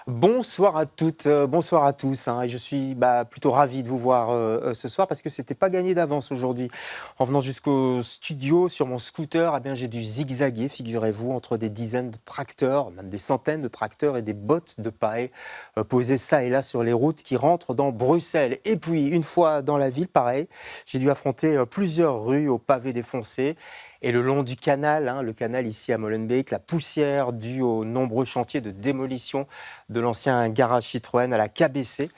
Bonsoir à toutes, bonsoir à tous, hein, et je suis plutôt ravi de vous voir ce soir parce que c'était pas gagné d'avance aujourd'hui. En venant jusqu'au studio sur mon scooter, eh bien, j'ai dû zigzaguer, figurez-vous, entre des dizaines de tracteurs, même des centaines de tracteurs et des bottes de paille posées ça et là sur les routes qui rentrent dans Bruxelles. Et puis, une fois dans la ville, pareil, j'ai dû affronter plusieurs rues aux pavés défoncés. Et le long du canal, hein, le canal ici à Molenbeek, la poussière due aux nombreux chantiers de démolition de l'ancien garage Citroën à la KBC.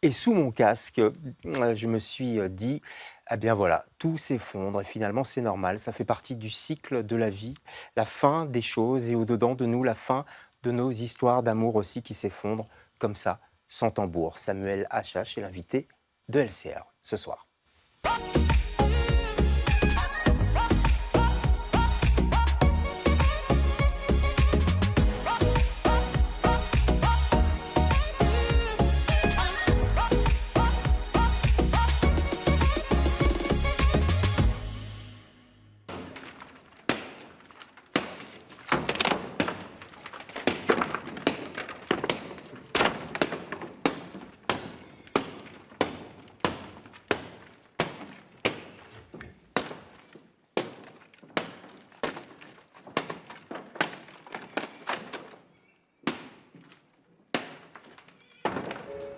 Et sous mon casque, je me suis dit, eh bien voilà, tout s'effondre et finalement c'est normal, ça fait partie du cycle de la vie, la fin des choses et au-dedans de nous, la fin de nos histoires d'amour aussi qui s'effondrent comme ça, sans tambour. Samuel H.H. est l'invité de LCR ce soir.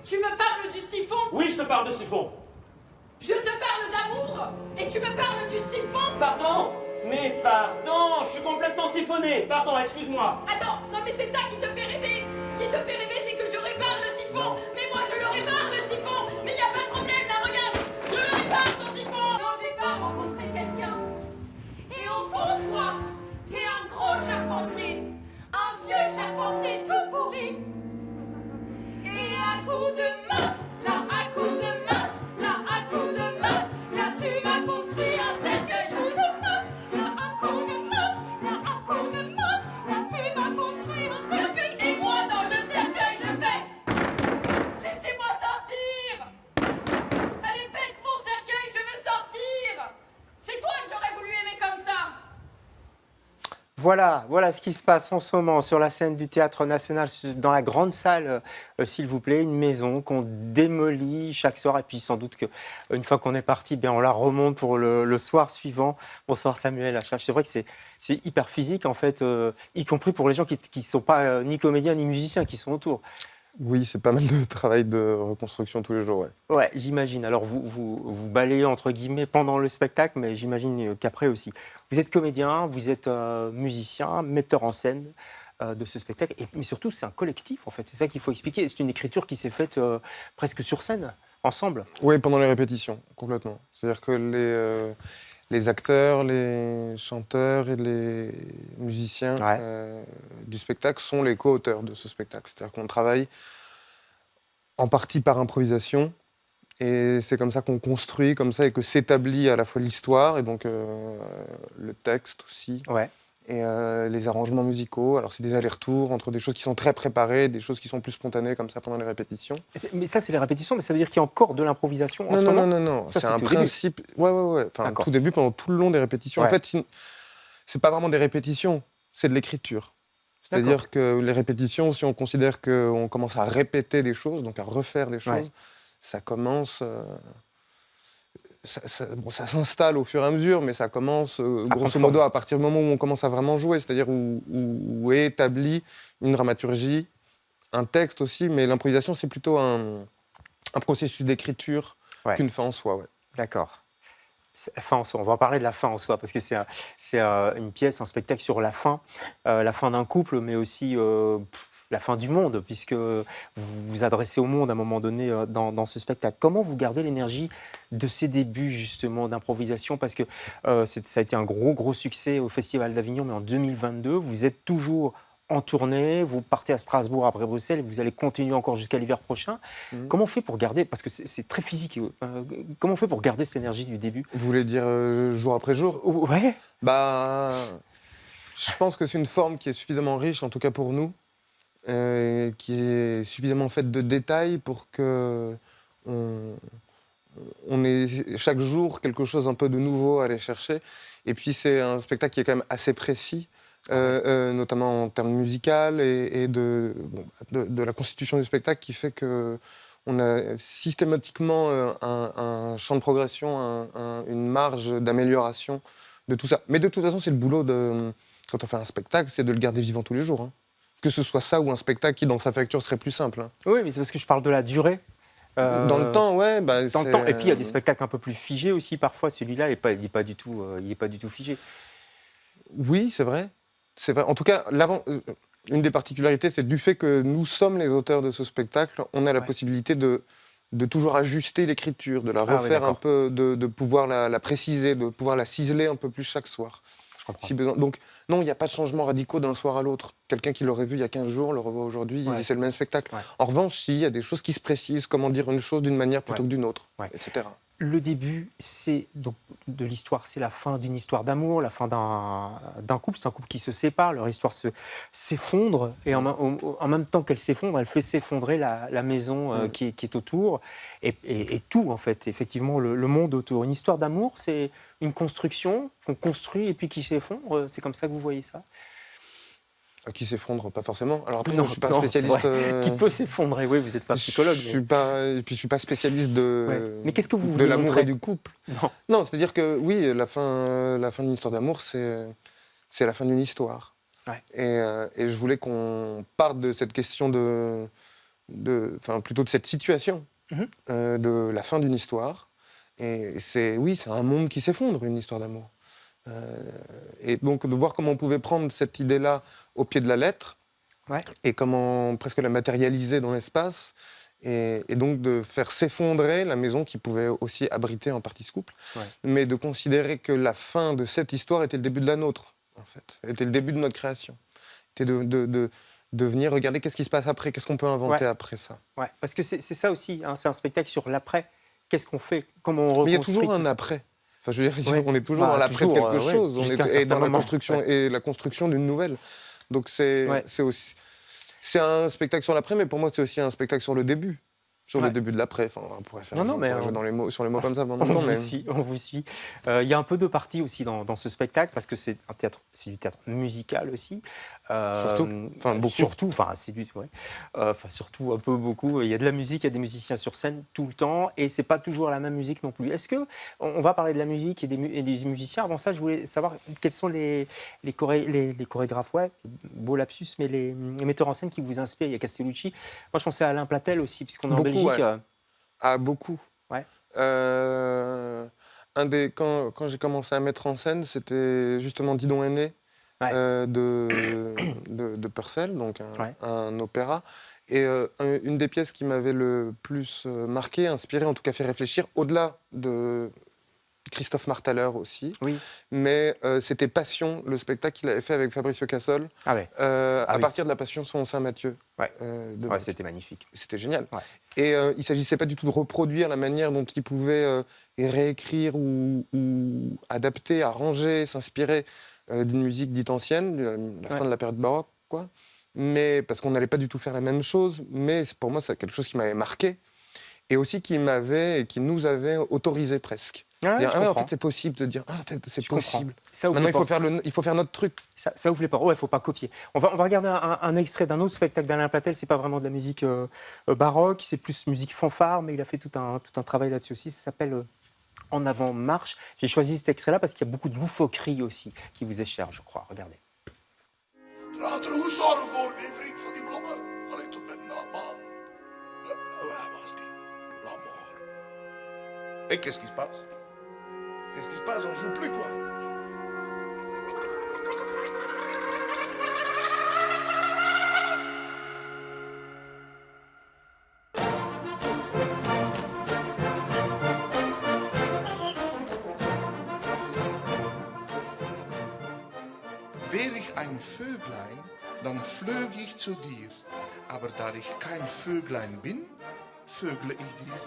Tu me parles du siphon? Oui, je te parle de siphon. Je te parle d'amour et tu me parles du siphon? Pardon? Mais pardon, je suis complètement siphonné. Pardon, excuse-moi. Attends, non mais c'est ça qui te fait rêver. Ce qui te fait rêver, c'est que je répare le siphon. Non. Mais moi je le répare le siphon. Mais y a pas de problème, là regarde, je le répare ton siphon. Non, j'ai pas rencontré quelqu'un. Et au fond, toi, t'es un gros charpentier, un vieux charpentier tout pourri. Et à coup de masse, là à coup de masse, là à coup de masse, là tu m'as construit un cercueil. Coup de masse, là à coup de masse, là à coup de masse, là tu m'as construit un cercueil. Et moi dans le cercueil je fais, laissez-moi sortir. Allez pète mon cercueil, je veux sortir. C'est toi que j'aurais voulu aimer comme ça. Voilà ce qui se passe en ce moment sur la scène du Théâtre National, dans la grande salle, s'il vous plaît, une maison qu'on démolit chaque soir et puis sans doute qu'une fois qu'on est parti, bien on la remonte pour le soir suivant. Bonsoir Samuel H.H. C'est vrai que c'est hyper physique en fait, y compris pour les gens qui ne sont pas ni comédiens ni musiciens qui sont autour. Oui, c'est pas mal de travail de reconstruction tous les jours, ouais. Ouais, j'imagine. Alors, vous balayez entre guillemets pendant le spectacle, mais j'imagine qu'après aussi. Vous êtes comédien, vous êtes musicien, metteur en scène de ce spectacle, mais surtout, c'est un collectif, en fait. C'est ça qu'il faut expliquer. C'est une écriture qui s'est faite presque sur scène, ensemble. Oui, pendant les répétitions, complètement. C'est-à-dire que les acteurs, les chanteurs et les musiciens Ouais. du spectacle sont les co-auteurs de ce spectacle. C'est-à-dire qu'on travaille en partie par improvisation, et c'est comme ça qu'on construit, comme ça, et que s'établit à la fois l'histoire, et donc le texte aussi, Ouais. et les arrangements musicaux. Alors c'est des allers-retours entre des choses qui sont très préparées, des choses qui sont plus spontanées, comme ça, pendant les répétitions. Mais ça, c'est les répétitions, mais ça veut dire qu'il y a encore de l'improvisation en Non, ce non, moment? non, non, non. Ça, C'est un c'était au début. principe. Ouais. Enfin, D'accord. tout début, pendant tout le long des répétitions. Ouais. En fait, c'est pas vraiment des répétitions, c'est de l'écriture. C'est-à-dire que les répétitions, si on considère qu'on commence à répéter des choses, donc à refaire des choses, Ouais. ça commence. Bon, ça s'installe au fur et à mesure, mais ça commence, grosso modo, à partir du moment où on commence à vraiment jouer, c'est-à-dire où est établie une dramaturgie, un texte aussi, mais l'improvisation, c'est plutôt un processus d'écriture Ouais. qu'une fin en soi. Ouais. D'accord. La fin en soi. On va en parler de la fin en soi, parce que c'est une pièce, un spectacle sur la fin d'un couple, mais aussi la fin du monde, puisque vous vous adressez au monde à un moment donné dans ce spectacle. Comment vous gardez l'énergie de ces débuts, justement, d'improvisation? Parce que ça a été un gros succès au Festival d'Avignon, mais en 2022, vous êtes toujours en tournée, vous partez à Strasbourg après Bruxelles, vous allez continuer encore jusqu'à l'hiver prochain. Mhm. Comment on fait pour garder, parce que c'est très physique, comment on fait pour garder cette énergie du début? Vous voulez dire jour après jour? Ouais. Bah, je pense que c'est une forme qui est suffisamment riche, en tout cas pour nous, qui est suffisamment faite de détails pour que on ait chaque jour quelque chose un peu de nouveau à aller chercher. Et puis c'est un spectacle qui est quand même assez précis, notamment en termes musical et de la constitution du spectacle qui fait que on a systématiquement un champ de progression, une marge d'amélioration de tout ça. Mais de toute façon, c'est le boulot quand on fait un spectacle, c'est de le garder vivant tous les jours, hein. Que ce soit ça ou un spectacle qui, dans sa facture, serait plus simple, hein. Oui, mais c'est parce que je parle de la durée. Dans le temps, ouais. Bah, dans le temps. Et puis il y a des spectacles un peu plus figés aussi parfois. Celui-là, il est pas du tout figé. Oui, c'est vrai. C'est vrai. En tout cas, une des particularités, c'est du fait que nous sommes les auteurs de ce spectacle, on a la possibilité de toujours ajuster l'écriture, de la refaire un peu, de pouvoir la préciser, de pouvoir la ciseler un peu plus chaque soir. Si besoin. Donc, non, il n'y a pas de changement radicaux d'un soir à l'autre. Quelqu'un qui l'aurait vu il y a 15 jours le revoit aujourd'hui, il dit c'est le même spectacle. Ouais. En revanche, il y a des choses qui se précisent, comment dire une chose d'une manière plutôt que d'une autre, etc. Le début, c'est donc de l'histoire, c'est la fin d'une histoire d'amour, la fin d'un couple. C'est un couple qui se sépare, leur histoire s'effondre, et en même temps qu'elle s'effondre, elle fait s'effondrer la maison qui est autour, et tout, en fait, effectivement, le monde autour. Une histoire d'amour, c'est une construction qu'on construit et puis qui s'effondre. C'est comme ça que vous voyez ça? Qui s'effondre, pas forcément. Alors après, je ne suis pas spécialiste... Qui peut s'effondrer, oui, vous n'êtes pas psychologue. Et puis je ne suis pas spécialiste Mais qu'est-ce que vous de l'amour et du couple. Non, c'est-à-dire que oui, la fin d'une histoire d'amour, c'est la fin d'une histoire. Ouais. Et je voulais qu'on parte de cette question plutôt de cette situation, de la fin d'une histoire. Et c'est un monde qui s'effondre, une histoire d'amour. Et donc de voir comment on pouvait prendre cette idée-là au pied de la lettre et comment presque la matérialiser dans l'espace et donc de faire s'effondrer la maison qui pouvait aussi abriter en partie ce couple, mais de considérer que la fin de cette histoire était le début de la nôtre, en fait, était le début de notre création, était de venir regarder qu'est-ce qui se passe après, qu'est-ce qu'on peut inventer après ça. Ouais, parce que c'est ça aussi, hein, c'est un spectacle sur l'après. Qu'est-ce qu'on fait? Comment on reconstruit? Mais il y a toujours un après. Enfin, je veux dire, on est toujours dans l'après de quelque chose, et dans la construction, et la construction d'une nouvelle. Donc c'est un spectacle sur l'après, mais pour moi c'est aussi un spectacle sur le début. Sur le début de l'après. Enfin, on pourrait faire jouer sur les mots comme ça pendant longtemps. On vous suit. Il y a un peu de partie aussi dans ce spectacle, parce que c'est du théâtre musical aussi. Beaucoup. Surtout, surtout un peu beaucoup. Il y a de la musique, il y a des musiciens sur scène tout le temps, et c'est pas toujours la même musique non plus. Est-ce que on va parler de la musique et des musiciens? Avant ça, je voulais savoir quels sont les chorégraphes, beau lapsus, mais les metteurs en scène qui vous inspirent. Il y a Castellucci. Moi, je pensais à Alain Platel aussi, puisqu'on est en Belgique. Beaucoup. Ouais. Quand j'ai commencé à mettre en scène, c'était justement Didon Aîné de Purcell, donc un opéra. Et une des pièces qui m'avait le plus marqué, inspiré, en tout cas fait réfléchir, au-delà de Christophe Marthaler aussi, mais c'était Passion, le spectacle qu'il avait fait avec Fabricio Cassol, à partir de la Passion selon Saint Matthieu. C'était magnifique. C'était génial. Et il ne s'agissait pas du tout de reproduire la manière dont il pouvait réécrire ou adapter, arranger, s'inspirer d'une musique dite ancienne, la fin de la période baroque, quoi. Mais parce qu'on n'allait pas du tout faire la même chose, mais pour moi c'est quelque chose qui m'avait marqué et aussi qui nous avait autorisé presque. En fait, c'est possible de dire, en fait, c'est possible. Maintenant, il faut faire notre truc. Ça ouvre les portes. Il ne faut pas copier. On va regarder un extrait d'un autre spectacle d'Alain Platel. Ce n'est pas vraiment de la musique baroque, c'est plus musique fanfare, mais il a fait tout un travail là-dessus aussi. Ça s'appelle En avant marche. J'ai choisi cet extrait-là parce qu'il y a beaucoup de loufoquerie aussi qui vous est cher, je crois. Regardez. Et qu'est-ce qui se passe? Qu'est-ce qui se passe? On joue plus, quoi. Wär ich ein Vöglein, dann flög ich zu dir. Aber da ich kein Vöglein bin, vögle ich dir.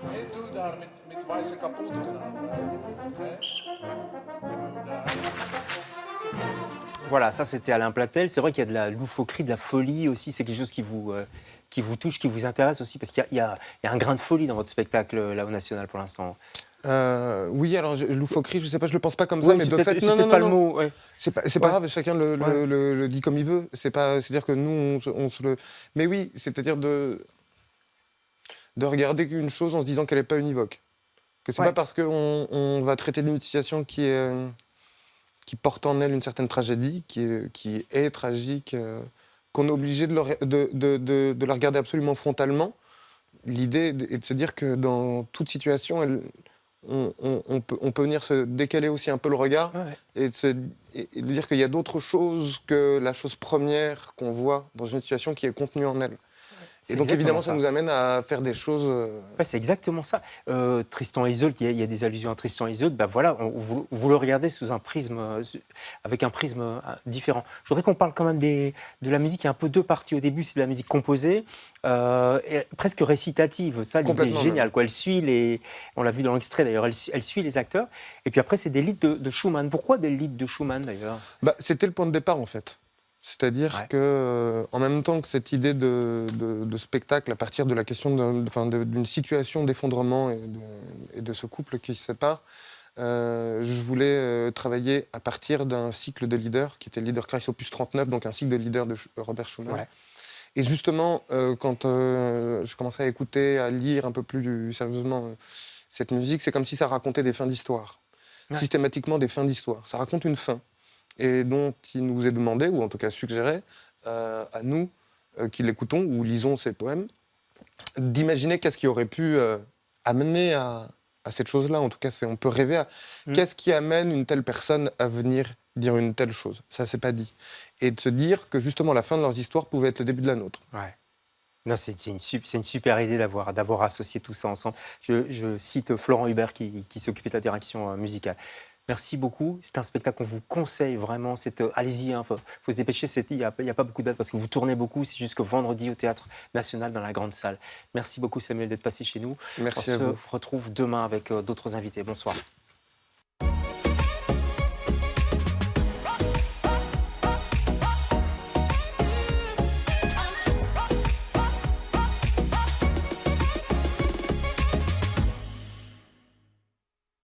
Hey, du daar met weiße kapotten aan. Voilà, ça c'était Alain Platel. C'est vrai qu'il y a de la loufoquerie, de la folie aussi. C'est quelque chose qui vous touche, qui vous intéresse aussi, parce qu'il y a un grain de folie dans votre spectacle là au National pour l'instant. Oui, alors loufoquerie, je sais pas, je le pense pas comme ça, Oui, mais c'est de peut-être fait, c'est non, non, peut-être pas non, le non. mot, ouais. C'est pas Ouais. grave, chacun Ouais. le dit comme il veut. C'est-à-dire que nous, on se le. Mais oui, c'est-à-dire de regarder une chose en se disant qu'elle n'est pas univoque. Que c'est pas Ouais. parce qu'on va traiter d'une situation qui porte en elle une certaine tragédie, qui est tragique, qu'on est obligé de la regarder absolument frontalement. L'idée est de se dire que dans toute situation, on peut venir se décaler aussi un peu le regard Ouais, ouais. et de dire qu'il y a d'autres choses que la chose première qu'on voit dans une situation qui est contenue en elle. C'est Et donc exactement évidemment, ça ça. nous amène à faire des choses. Ouais, c'est exactement ça. Tristan et Isolde, il y a des allusions à Tristan et Isolde. Ben voilà, vous le regardez sous un prisme, avec un prisme différent. Je voudrais qu'on parle quand même de la musique. Il y a un peu deux parties au début. C'est de la musique composée, et presque récitative. Ça, l'idée est Complètement, géniale, même. quoi. Elle suit les. On l'a vu dans l'extrait d'ailleurs. Elle suit les acteurs. Et puis après, c'est des lieds de Schumann. Pourquoi des lieds de Schumann d'ailleurs? Bah, c'était le point de départ en fait. C'est-à-dire Ouais. que, en même temps que cette idée de spectacle à partir de la question d'une situation d'effondrement et de ce couple qui se sépare, je voulais travailler à partir d'un cycle de leaders qui était Leader Christ Opus 39, donc un cycle de leaders de Robert Schumann. Ouais. Et justement, quand je commençais à écouter, à lire un peu plus sérieusement cette musique, c'est comme si ça racontait des fins d'histoire. Ouais. Systématiquement des fins d'histoire. Ça raconte une fin. Et dont il nous est demandé, ou en tout cas suggéré, à nous qui l'écoutons ou lisons ses poèmes, d'imaginer qu'est-ce qui aurait pu amener à cette chose-là. En tout cas, on peut rêver à qu'est-ce qui amène une telle personne à venir dire une telle chose. Ça, c'est pas dit. Et de se dire que justement la fin de leurs histoires pouvait être le début de la nôtre. Ouais. Non, c'est une super idée d'avoir associé tout ça ensemble. Je cite Florent Hubert qui s'occupait de la direction musicale. Merci beaucoup. C'est un spectacle qu'on vous conseille vraiment. Allez-y, faut se dépêcher. Il n'y a pas beaucoup de dates parce que vous tournez beaucoup. C'est jusqu'au vendredi au Théâtre National dans la grande salle. Merci beaucoup Samuel d'être passé chez nous. Merci à On vous. se retrouve demain avec d'autres invités. Bonsoir.